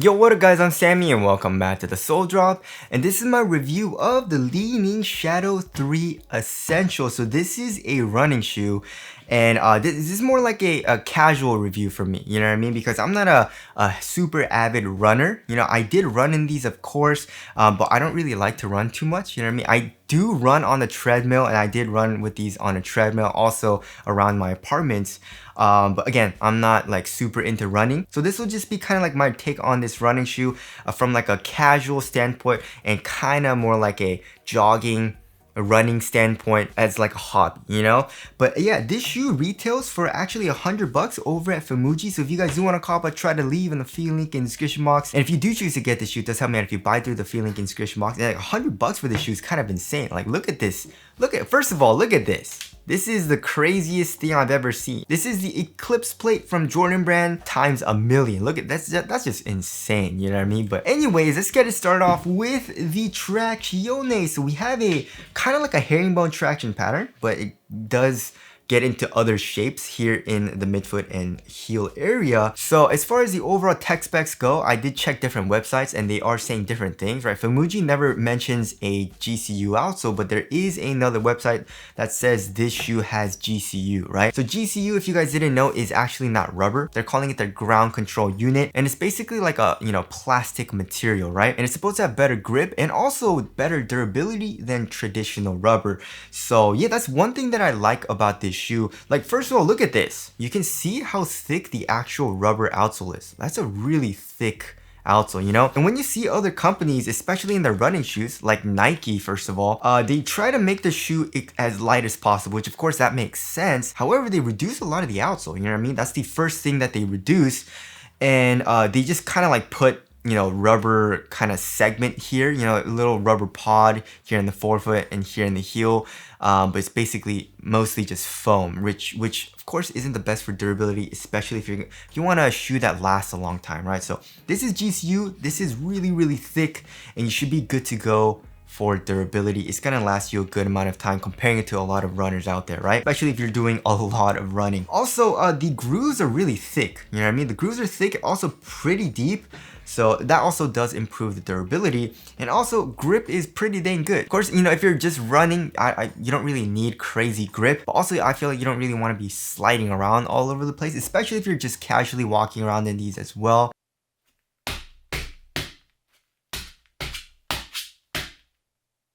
Yo, what up guys, I'm Sammy and welcome back to the Soul Drop, and this is my review of the Li-Ning Shadow 3 Essential. So this is a running shoe, and this is more like a casual review for me, you know what I mean? Because I'm not a super avid runner. You know, I did run in these of course, but I don't really like to run too much, you know what I mean? I do run on the treadmill, and I did run with these on a treadmill also around my apartments. But again, I'm not like super into running. So this will just be kind of like my take on this running shoe from like a casual standpoint and kind of more like a jogging, a running standpoint as like a hobby, you know? But yeah, this shoe retails for actually $100 over at Famuji. So if you guys do want to cop, try to leave in the free link in the description box. And if you do choose to get this shoe, it does help me out if you buy through the free link in the description box. And like $100 for this shoe is kind of insane. Like look at this. First of all, look at this. This is the craziest thing I've ever seen. This is the Eclipse plate from Jordan Brand times a million. Look at that's just insane, you know what I mean? But anyways, let's get it started off with the traction. So we have a kind of like a herringbone traction pattern, but it does get into other shapes here in the midfoot and heel area. So as far as the overall tech specs go, I did check different websites and they are saying different things, right? Famuji never mentions a GCU outsole, but there is another website that says this shoe has GCU, right? So GCU, if you guys didn't know, is actually not rubber. They're calling it their ground control unit, and it's basically like a, you know, plastic material, right? And it's supposed to have better grip and also better durability than traditional rubber. So yeah, that's one thing that I like about this shoe. Like first of all, look at this. You can see how thick the actual rubber outsole is. That's a really thick outsole, you know? And when you see other companies, especially in their running shoes, like Nike, first of all, they try to make the shoe as light as possible, which of course that makes sense. However, they reduce a lot of the outsole, you know what I mean? That's the first thing that they reduce. And they just kind of like put, you know, rubber kind of segment here, you know, a little rubber pod here in the forefoot and here in the heel. But it's basically mostly just foam, which of course isn't the best for durability, especially if you want a shoe that lasts a long time, right? So this is GCU. This is really thick, and you should be good to go for durability. It's gonna last you a good amount of time comparing it to a lot of runners out there, right? Especially if you're doing a lot of running. Also, the grooves are really thick, you know what I mean? The grooves are thick, also pretty deep. So that also does improve the durability, and also grip is pretty dang good. Of course, you know, if you're just running, you don't really need crazy grip, but also I feel like you don't really want to be sliding around all over the place, especially if you're just casually walking around in these as well.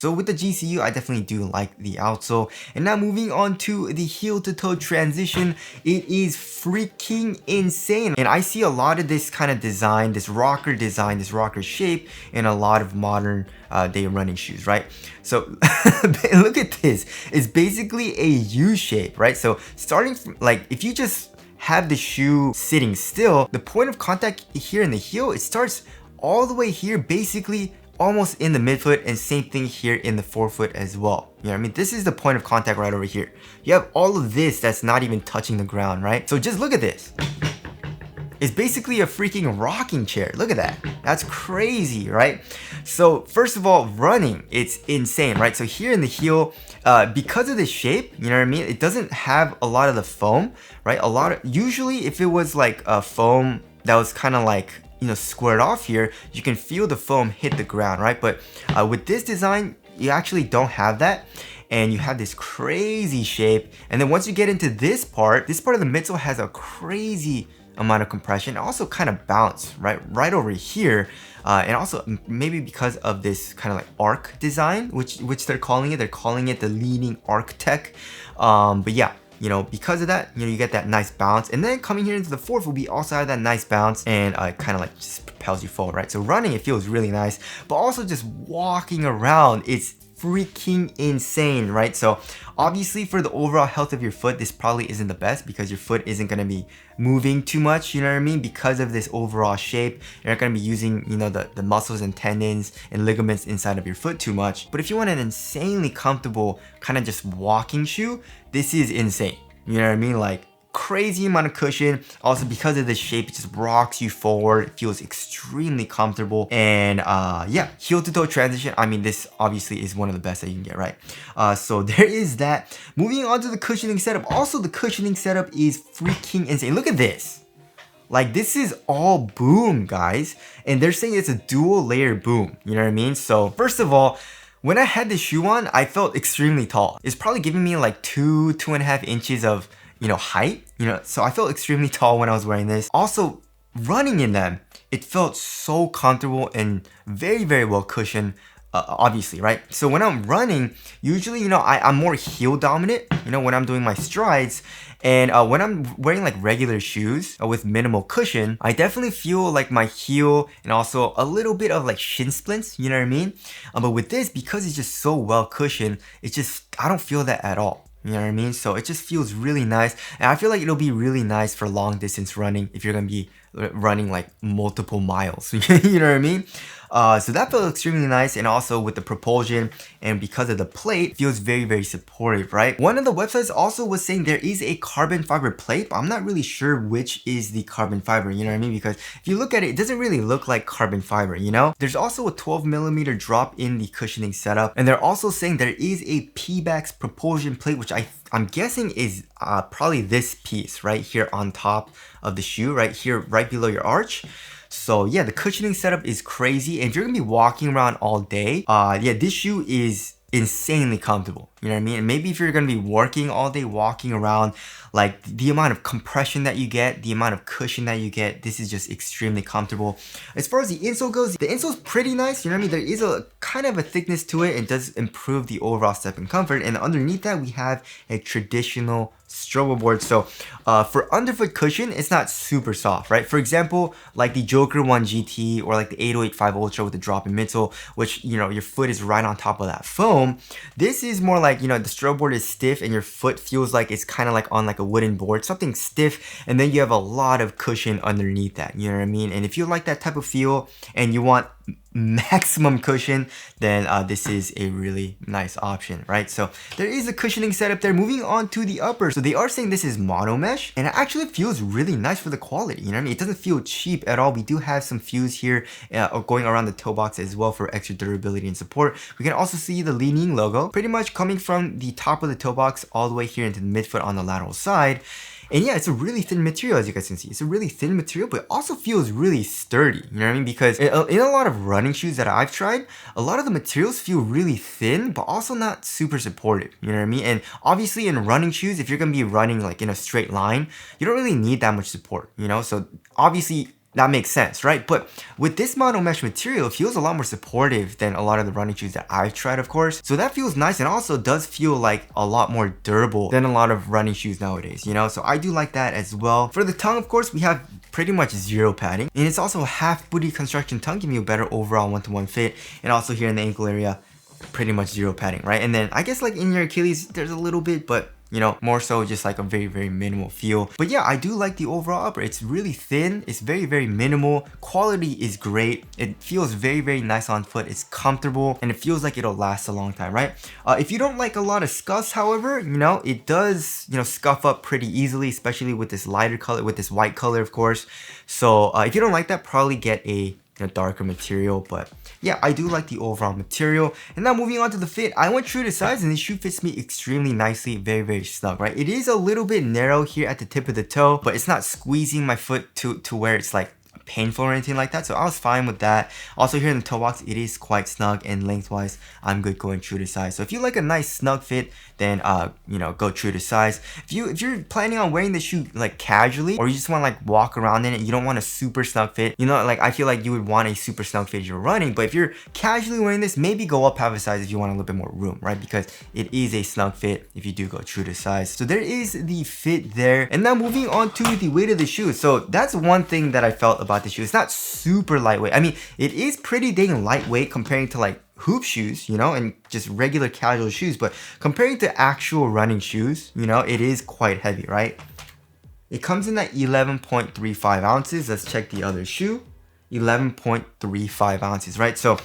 So with the GCU, I definitely do like the outsole. And now moving on to the heel to toe transition, it is freaking insane. And I see a lot of this kind of design, this rocker shape in a lot of modern day running shoes, right? So look at this. It's basically a U shape, right? So starting from, like, if you just have the shoe sitting still, the point of contact here in the heel, it starts all the way here, basically almost in the midfoot, and same thing here in the forefoot as well. You know what I mean? This is the point of contact right over here. You have all of this that's not even touching the ground, right? So just look at this. It's basically a freaking rocking chair. Look at that. That's crazy, right? So first of all, running, it's insane, right? So here in the heel, because of the shape, you know what I mean? It doesn't have a lot of the foam, right? Usually if it was like a foam that was kind of like, you know, squared off here, you can feel the foam hit the ground, right? But with this design, you actually don't have that, and you have this crazy shape. And then once you get into this part of the midsole has a crazy amount of compression, also kind of bounce right over here, and also maybe because of this kind of like arc design, which they're calling it the Li-Ning arc tech. But yeah, you know, because of that, you know, you get that nice bounce. And then coming here into the fourth will be also have that nice bounce, and kind of like just propels you forward, right? So running, it feels really nice, but also just walking around, it's freaking insane, right? So obviously for the overall health of your foot, this probably isn't the best because your foot isn't going to be moving too much, you know what I mean? Because of this overall shape, you're not going to be using, you know, the muscles and tendons and ligaments inside of your foot too much. But if you want an insanely comfortable kind of just walking shoe, this is insane. You know what I mean? Like crazy amount of cushion. Also because of the shape, it just rocks you forward. It feels extremely comfortable. And yeah, heel to toe transition, I mean, this obviously is one of the best that you can get, right? So there is that. Moving on to the cushioning setup. Also, the cushioning setup is freaking insane. Look at this. Like this is all boom, guys. And they're saying it's a dual layer boom. You know what I mean? So first of all, when I had this shoe on, I felt extremely tall. It's probably giving me like 2.5 inches of, height, so I felt extremely tall when I was wearing this. Also, running in them, it felt so comfortable and very, very well cushioned. Obviously, right? So when I'm running, usually, I'm more heel dominant, when I'm doing my strides. And when I'm wearing like regular shoes with minimal cushion, I definitely feel like my heel and also a little bit of like shin splints, you know what I mean? But with this, because it's just so well cushioned, I don't feel that at all. You know what I mean? So it just feels really nice. And I feel like it'll be really nice for long distance running if you're going to be running like multiple miles. You know what I mean? So that felt extremely nice, and also with the propulsion and because of the plate, feels very, very supportive, right? One of the websites also was saying there is a carbon fiber plate, but I'm not really sure which is the carbon fiber, you know what I mean? Because if you look at it, it doesn't really look like carbon fiber, There's also a 12mm drop in the cushioning setup, and they're also saying there is a P-Bax propulsion plate, which I'm guessing is probably this piece right here on top of the shoe, right here, right below your arch. So yeah, the cushioning setup is crazy. And if you're gonna be walking around all day, yeah, this shoe is insanely comfortable. You know what I mean? And maybe if you're gonna be working all day, walking around, like the amount of compression that you get, the amount of cushion that you get, this is just extremely comfortable. As far as the insole goes, the insole's pretty nice. You know what I mean? There is a kind of a thickness to it. It does improve the overall step and comfort. And underneath that, we have a traditional strobo board. So for underfoot cushion, it's not super soft, right? For example, like the Joker 1 GT or like the 8085 Ultra with the drop-in midsole, which, your foot is right on top of that foam. This is more like, the strobo board is stiff and your foot feels like it's kind of like on like a wooden board, something stiff, and then you have a lot of cushion underneath that, you know what I mean? And if you like that type of feel and you want maximum cushion, then this is a really nice option, right? So there is a cushioning setup there. Moving on to the upper, so they are saying this is mono mesh, and it actually feels really nice for the quality, you know what I mean? It doesn't feel cheap at all. We do have some fuse here going around the toe box as well for extra durability and support. We can also see the Li-Ning logo pretty much coming from the top of the toe box all the way here into the midfoot on the lateral side. And yeah, it's a really thin material, as you guys can see. It's a really thin material, but it also feels really sturdy, you know what I mean? Because in a lot of running shoes that I've tried, a lot of the materials feel really thin, but also not super supportive, you know what I mean? And obviously in running shoes, if you're gonna be running like in a straight line, you don't really need that much support, So obviously, that makes sense, right? But with this mono mesh material, it feels a lot more supportive than a lot of the running shoes that I've tried, of course. So that feels nice, and also does feel like a lot more durable than a lot of running shoes nowadays, So I do like that as well. For the tongue, of course, we have pretty much zero padding, and it's also a half booty construction tongue, giving you a better overall one-to-one fit. And also here in the ankle area, pretty much zero padding, right? And then I guess like in your Achilles, there's a little bit, but more so just like a very, very minimal feel. But yeah, I do like the overall upper. It's really thin. It's very, very minimal. Quality is great. It feels very, very nice on foot. It's comfortable, and it feels like it'll last a long time, right? If you don't like a lot of scuffs, however, it does, scuff up pretty easily, especially with this lighter color, with this white color, of course. So if you don't like that, probably get a darker material. But yeah, I do like the overall material. And now moving on to the fit, I went true to size, and this shoe fits me extremely nicely, very, very snug, right? It is a little bit narrow here at the tip of the toe, but it's not squeezing my foot to where it's like painful or anything like that, so I was fine with that. Also here in the toe box, it is quite snug, and lengthwise I'm good going true to size. So if you like a nice snug fit, then go true to size. If you're planning on wearing the shoe like casually, or you just want to like walk around in it, you don't want a super snug fit, like I feel like you would want a super snug fit if you're running. But if you're casually wearing this, maybe go up half a size if you want a little bit more room, right? Because it is a snug fit if you do go true to size. So there is the fit there. And now moving on to the weight of the shoe. So that's one thing that I felt about the shoe. It's not super lightweight. I mean, it is pretty dang lightweight comparing to like hoop shoes, and just regular casual shoes, but comparing to actual running shoes, it is quite heavy, right? It comes in at 11.35 ounces. Let's check the other shoe. 11.35 ounces, right? So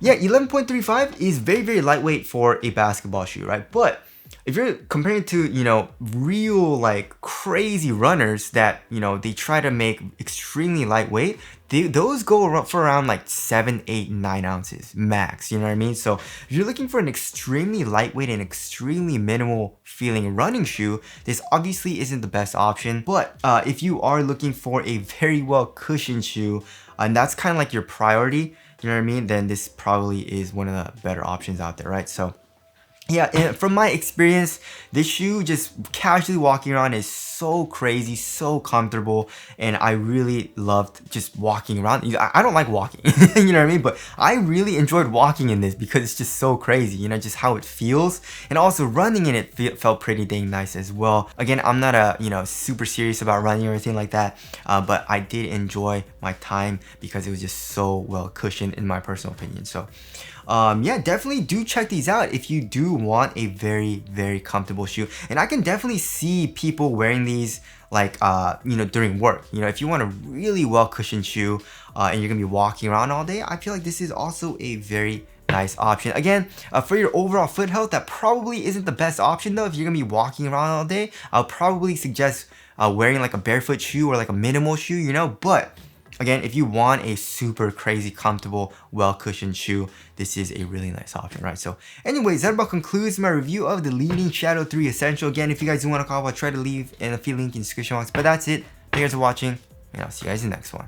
yeah, 11.35 is very, very lightweight for a basketball shoe, right? But if you're comparing to, real like crazy runners that, they try to make extremely lightweight, those go for around like 7, 8, 9 ounces max, you know what I mean? So if you're looking for an extremely lightweight and extremely minimal feeling running shoe, this obviously isn't the best option. But if you are looking for a very well cushioned shoe, and that's kind of like your priority, you know what I mean, then this probably is one of the better options out there, right? So yeah, and from my experience, this shoe just casually walking around is so crazy, so comfortable, and I really loved just walking around. I don't like walking, you know what I mean? But I really enjoyed walking in this because it's just so crazy, you know, just how it feels. And also running in it felt pretty dang nice as well. Again, I'm not a, you know, super serious about running or anything like that, but I did enjoy my time because it was just so well cushioned in my personal opinion. So yeah, definitely do check these out if you do want a very comfortable shoe. And I can definitely see people wearing these like you know, during work. You know, if you want a really well cushioned shoe and you're gonna be walking around all day, I feel like this is also a very nice option. Again, for your overall foot health, that probably isn't the best option though. If you're gonna be walking around all day, I'll probably suggest wearing like a barefoot shoe or like a minimal shoe, you know. But again, if you want a super crazy comfortable well cushioned shoe, this is a really nice option, right? So anyways, that about concludes my review of the Li-Ning Shadow 3 Essential. Again, if you guys do want to call, I'll try to leave in a few link in the description box. But that's it. Thank you guys for watching, and I'll see you guys in the next one.